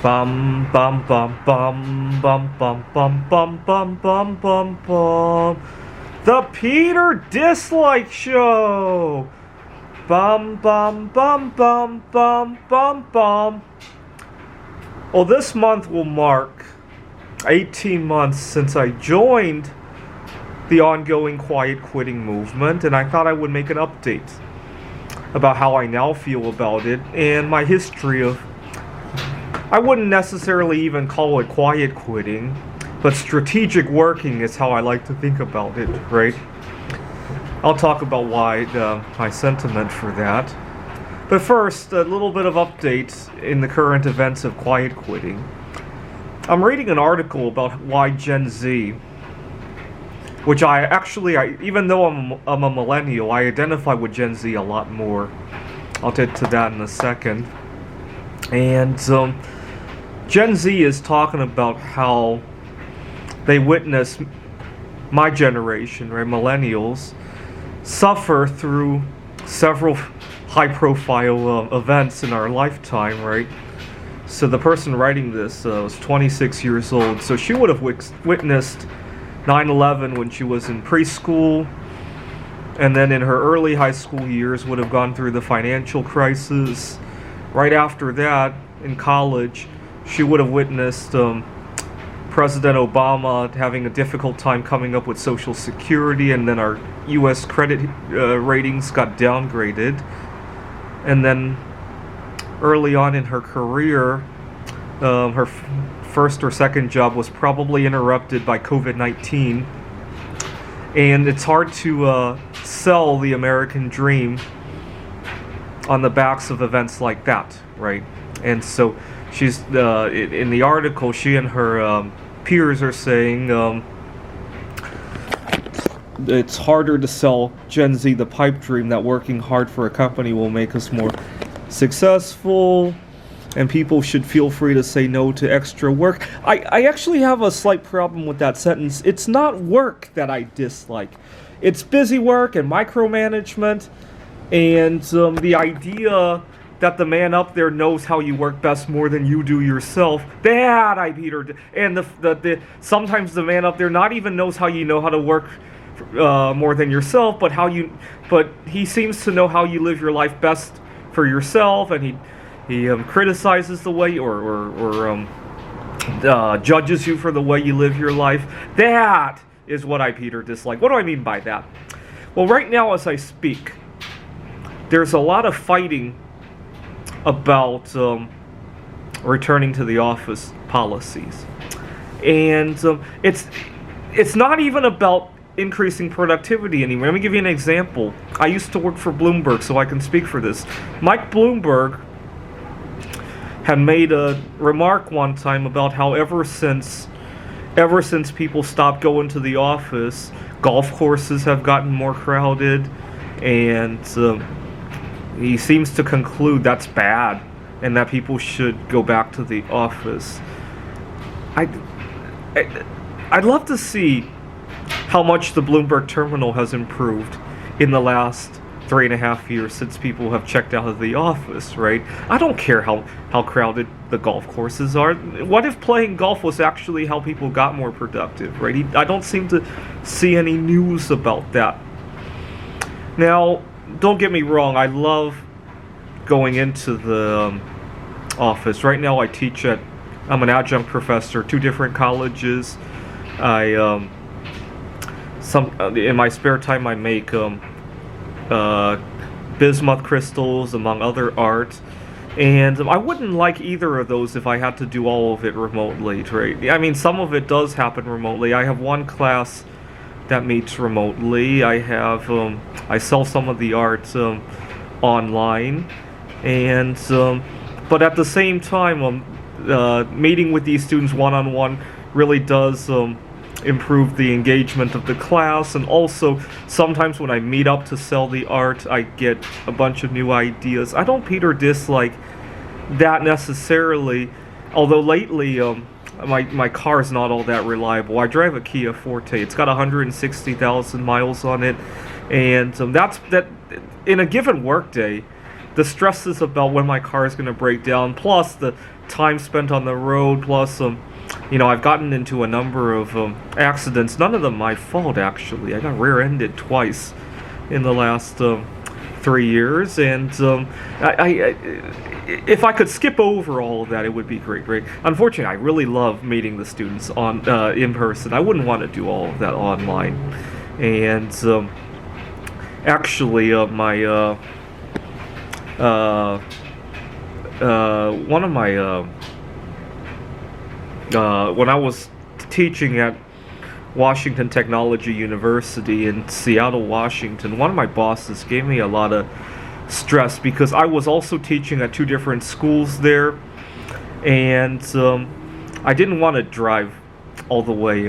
Bum bum bum bum bum bum bum bum bum bum bum bum. The Peter Dislike Show. Bum bum bum bum bum bum bum. Well, this month will mark 18 months since I joined the ongoing quiet quitting movement, and I thought I would make an update about how I now feel about it and my history of, I wouldn't necessarily even call it quiet quitting, but strategic working is how I like to think about it, right? I'll talk about why, my sentiment for that. But first, a little bit of updates in the current events of quiet quitting. I'm reading an article about why Gen Z, which even though I'm a millennial, I identify with Gen Z a lot more. I'll get to that in a second. And Gen Z is talking about how they witness my generation, right, millennials, suffer through several high-profile events in our lifetime, right? So the person writing this was 26 years old, so she would have witnessed 9/11 when she was in preschool, and then in her early high school years would have gone through the financial crisis. Right after that, in college, she would have witnessed President Obama having a difficult time coming up with Social Security, and then our U.S. credit ratings got downgraded. And then early on in her career, her first or second job was probably interrupted by COVID-19. And it's hard to sell the American dream on the backs of events like that, right? And so she's in the article, she and her peers are saying it's harder to sell Gen Z the pipe dream that working hard for a company will make us more successful, and people should feel free to say no to extra work. I actually have a slight problem with that sentence. It's not work that I dislike. It's busy work and micromanagement, and the idea that the man up there knows how you work best more than you do yourself. That I Peter. And the sometimes the man up there not even knows how you know how to work more than yourself, but he seems to know how you live your life best for yourself, and he criticizes the way or judges you for the way you live your life. That is what I Peter dislike. What do I mean by that? Well, right now as I speak, there's a lot of fighting about returning to the office policies, and it's not even about increasing productivity anymore. Let me give you an example. I used to work for Bloomberg, so I can speak for this. Mike Bloomberg had made a remark one time about how ever since people stopped going to the office, golf courses have gotten more crowded, and he seems to conclude that's bad and that people should go back to the office. I'd love to see how much the Bloomberg terminal has improved in the last 3.5 years since people have checked out of the office, right? I don't care how crowded the golf courses are. What if playing golf was actually how people got more productive, right? I don't seem to see any news about that. Now, don't get me wrong, I love going into the office. Right now I'm an adjunct professor, 2 different colleges. In my spare time I make bismuth crystals, among other art, and I wouldn't like either of those if I had to do all of it remotely, right? I mean, some of it does happen remotely. I have one class that meets remotely. I sell some of the art online, and but at the same time, meeting with these students one-on-one really does improve the engagement of the class. And also, sometimes when I meet up to sell the art, I get a bunch of new ideas. I don't Peter dislike that necessarily, although lately my car is not all that reliable. I drive a Kia Forte. It's got 160,000 miles on it, and that in a given workday, the stresses about when my car is going to break down, plus the time spent on the road, plus I've gotten into a number of accidents. None of them my fault, actually. I got rear-ended twice in the last 3 years, and if I could skip over all of that, it would be great, right? Unfortunately, I really love meeting the students on in person. I wouldn't want to do all of that online. And actually, my one of my when I was teaching at Washington Technology University in Seattle, Washington, one of my bosses gave me a lot of stress because I was also teaching at 2 different schools there, and I didn't want to drive all the way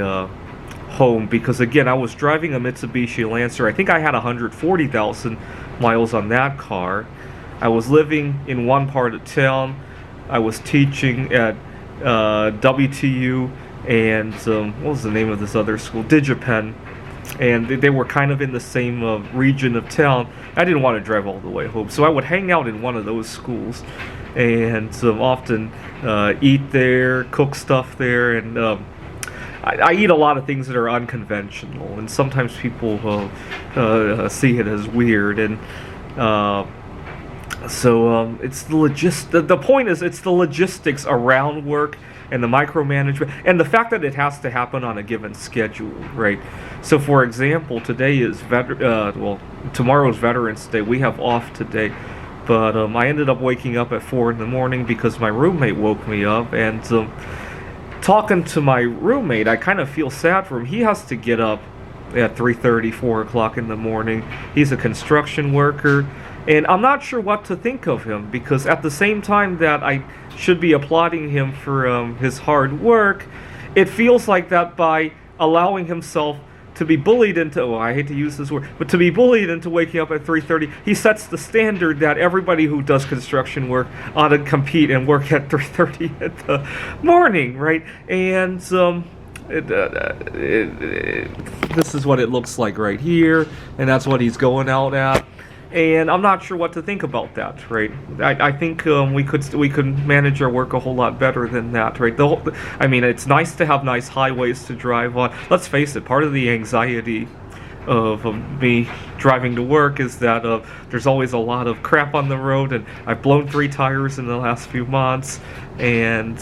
home because, again, I was driving a Mitsubishi Lancer. I think I had 140,000 miles on that car. I was living in one part of town. I was teaching at WTU and what was the name of this other school? DigiPen. And they were kind of in the same region of town. I didn't want to drive all the way home, so I would hang out in one of those schools and often eat there, cook stuff there, and I eat a lot of things that are unconventional, and sometimes people see it as weird, and so it's the point is, it's the logistics around work and the micromanagement and the fact that it has to happen on a given schedule, right? So, for example, today is tomorrow's Veterans Day. We have off today, but I ended up waking up at 4 in the morning because my roommate woke me up, and talking to my roommate, I kind of feel sad for him. He has to get up at 3:30, 4 o'clock in the morning. He's a construction worker. And I'm not sure what to think of him, because at the same time that I should be applauding him for his hard work, it feels like that by allowing himself to be bullied into, I hate to use this word, but to be bullied into waking up at 3:30, he sets the standard that everybody who does construction work ought to compete and work at 3:30 in the morning, right? And this is what it looks like right here, and that's what he's going out at. And I'm not sure what to think about that, right? I think we could manage our work a whole lot better than that, right? I mean, it's nice to have nice highways to drive on. Let's face it, part of the anxiety of me driving to work is that there's always a lot of crap on the road, and I've blown 3 tires in the last few months, and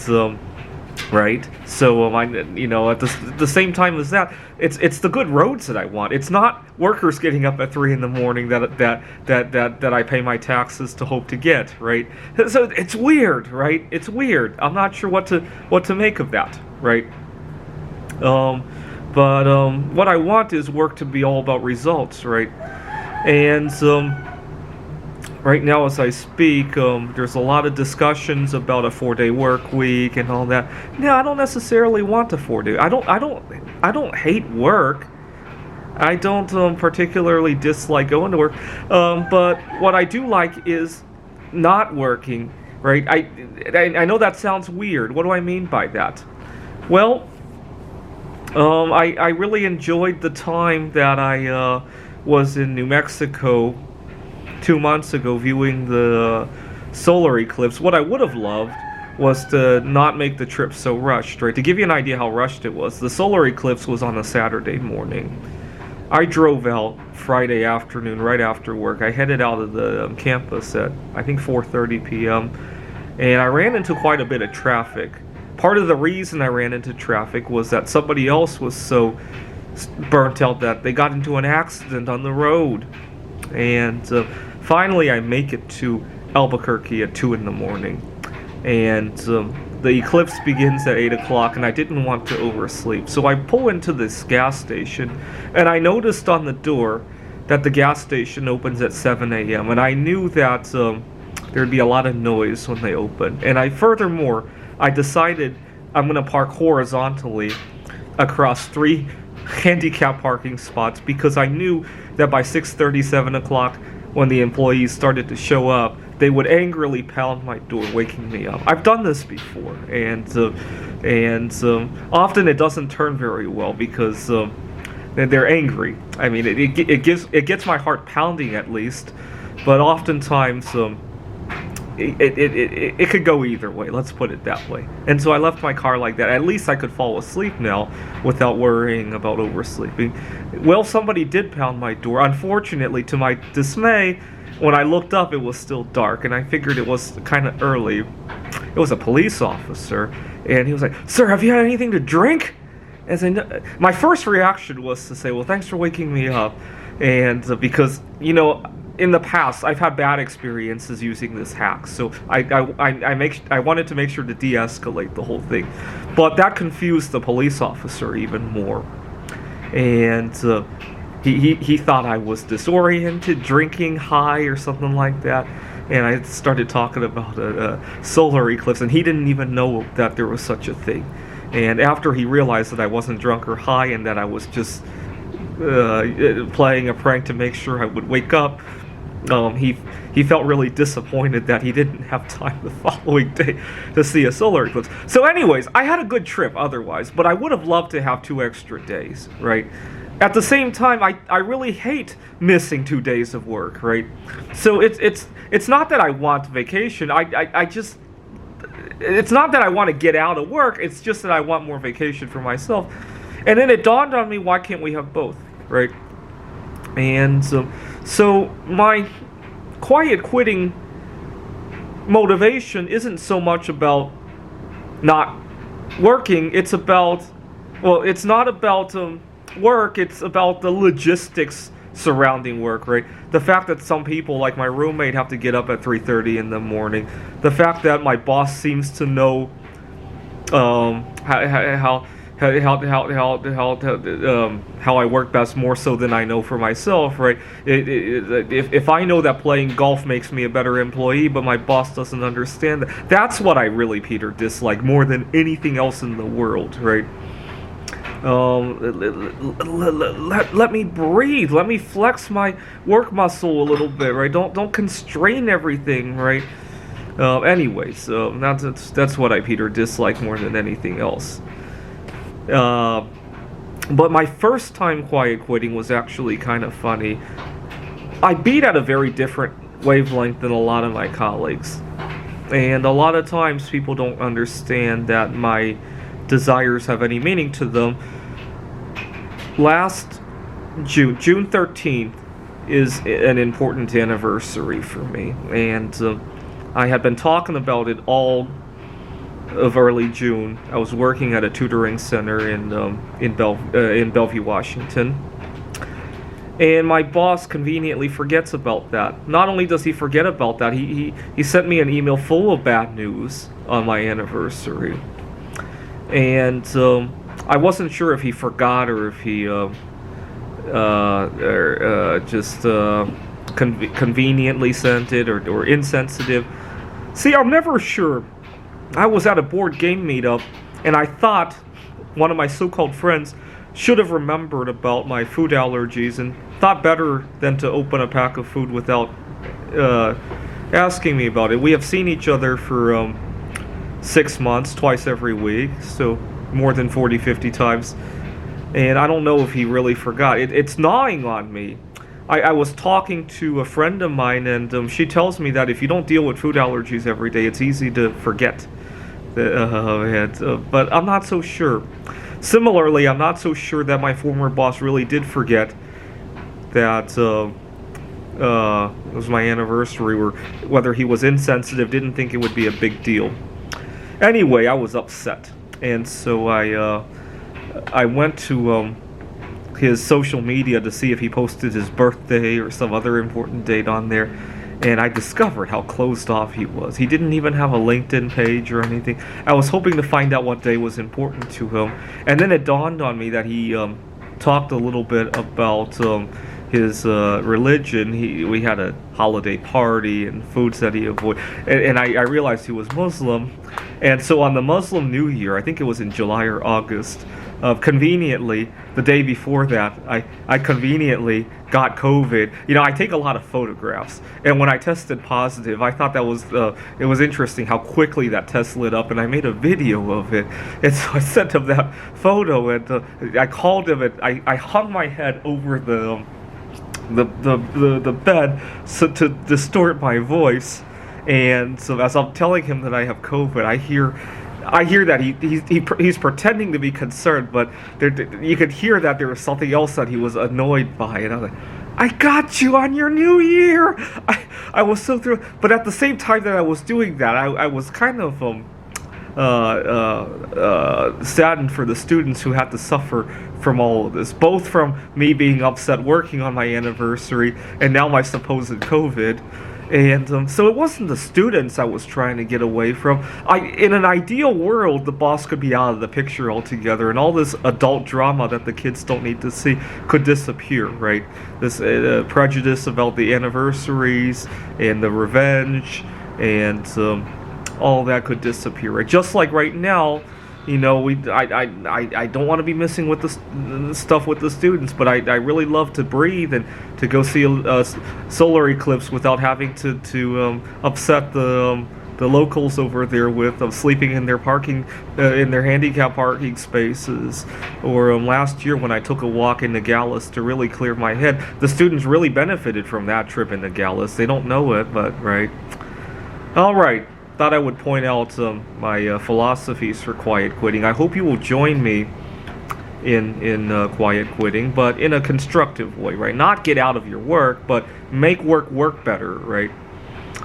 right? So at the same time as that, it's the good roads that I want. It's not workers getting up at 3 in the morning that I pay my taxes to hope to get, right? So it's weird, right? It's weird. I'm not sure what to make of that, right? But what I want is work to be all about results, right? And right now, as I speak, there's a lot of discussions about a 4-day work week and all that. No, I don't necessarily want a 4-day. I don't hate work. I don't particularly dislike going to work. But what I do like is not working. Right? I know that sounds weird. What do I mean by that? Well, I really enjoyed the time that I was in New Mexico 2 months ago viewing the solar eclipse. What I would have loved was to not make the trip so rushed, right? To give you an idea how rushed it was, the solar eclipse was on a Saturday morning. I drove out Friday afternoon right after work. I headed out of the campus at, I think, 4:30 p.m. and I ran into quite a bit of traffic. Part of the reason I ran into traffic was that somebody else was so burnt out that they got into an accident on the road. And finally, I make it to Albuquerque at 2 in the morning, and the eclipse begins at 8 o'clock, and I didn't want to oversleep. So I pull into this gas station, and I noticed on the door that the gas station opens at 7 a.m., and I knew that there'd be a lot of noise when they open. And furthermore, I decided I'm going to park horizontally across 3 handicap parking spots, because I knew that by 6:30, 7 o'clock, when the employees started to show up, they would angrily pound my door, waking me up. I've done this before, and often it doesn't turn very well because they're angry. I mean, it gets my heart pounding at least, but oftentimes it could go either way. Let's put it that way. And so I left my car like that. At least I could fall asleep now without worrying about oversleeping. Well, somebody did pound my door. Unfortunately, to my dismay, when I looked up, it was still dark, and I figured it was kind of early. It was a police officer, and he was like, "Sir, have you had anything to drink?" As I, my first reaction was to say, "Well, thanks for waking me up," and because in the past I've had bad experiences using this hack, so I wanted to make sure to de-escalate the whole thing, but that confused the police officer even more, and he thought I was disoriented, drinking, high, or something like that. And I started talking about a solar eclipse, and he didn't even know that there was such a thing. And after he realized that I wasn't drunk or high and that I was just playing a prank to make sure I would wake up, he felt really disappointed that he didn't have time the following day to see a solar eclipse. So anyways, I had a good trip otherwise, but I would have loved to have 2 extra days, right? At the same time, I really hate missing 2 days of work, right? So it's not that I want vacation. I just, it's not that I want to get out of work. It's just that I want more vacation for myself. And then it dawned on me, why can't we have both, right? And so my quiet quitting motivation isn't so much about not working. It's about, well, it's not about work, it's about the logistics surrounding work, right? The fact that some people, like my roommate, have to get up at 3:30 in the morning. The fact that my boss seems to know how I work best more so than I know for myself, right? If I know that playing golf makes me a better employee, but my boss doesn't understand that, that's what I really, Peter, dislike more than anything else in the world, right? Let me breathe. Let me flex my work muscle a little bit, right? Don't constrain everything, right? Anyways, that's what I, Peter, dislike more than anything else. But my first time quiet quitting was actually kind of funny. I beat at a very different wavelength than a lot of my colleagues, and a lot of times people don't understand that my desires have any meaning to them. Last June 13th is an important anniversary for me, and I had been talking about it all of early June. I was working at a tutoring center in Bellevue, Washington, and my boss conveniently forgets about that. Not only does he forget about that, he sent me an email full of bad news on my anniversary. And I wasn't sure if he forgot or if he just conveniently sent it or insensitive. See, I'm never sure. I was at a board game meetup, and I thought one of my so-called friends should have remembered about my food allergies and thought better than to open a pack of food without asking me about it. We have seen each other for 6 months, twice every week, so more than 40-50 times, and I don't know if he really forgot. It's gnawing on me. I was talking to a friend of mine, and she tells me that if you don't deal with food allergies every day, it's easy to forget. But I'm not so sure. Similarly, I'm not so sure that my former boss really did forget that it was my anniversary, or whether he was insensitive, didn't think it would be a big deal. Anyway, I was upset, and so I went to his social media to see if he posted his birthday or some other important date on there, and I discovered how closed off he was. He didn't even have a LinkedIn page or anything. I was hoping to find out what day was important to him, and then it dawned on me that he talked a little bit about his religion. We had a holiday party and foods that he avoided, and I realized he was Muslim. And so on the Muslim New Year, I think it was in July or August, conveniently, the day before that, I conveniently got COVID. I take a lot of photographs, and when I tested positive, I thought that was it was interesting how quickly that test lit up, and I made a video of it. And so I sent him that photo, and I called him, and I hung my head over the bed so to distort my voice. And so as I'm telling him that I have COVID, I hear that he's pretending to be concerned, but you could hear that there was something else that he was annoyed by, and I was like, I got you on your new year. I was so thrilled, but at the same time that I was doing that, I was kind of saddened for the students who had to suffer from all of this, both from me being upset working on my anniversary and now my supposed COVID. And so it wasn't the students I was trying to get away from. In an ideal world, the boss could be out of the picture altogether, and all this adult drama that the kids don't need to see could disappear, right? This prejudice about the anniversaries and the revenge and all that could disappear, right? Just like right now, you know, I don't want to be missing with the stuff with the students, but I really love to breathe and to go see a solar eclipse without having to upset the locals over there with sleeping in their parking in their handicap parking spaces. Or last year when I took a walk in Nogales to really clear my head, the students really benefited from that trip in Nogales. They don't know it, but right. All right. Thought I would point out my philosophies for quiet quitting. I hope you will join me in quiet quitting, but in a constructive way, right? Not get out of your work, but make work better, right?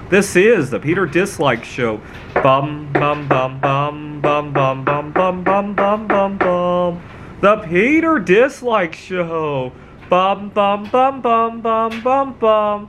This is the Peter Dislike Show. Bum bum bum bum bum bum bum bum bum bum bum bum. The Peter Dislike Show. Bum bum bum bum bum bum bum.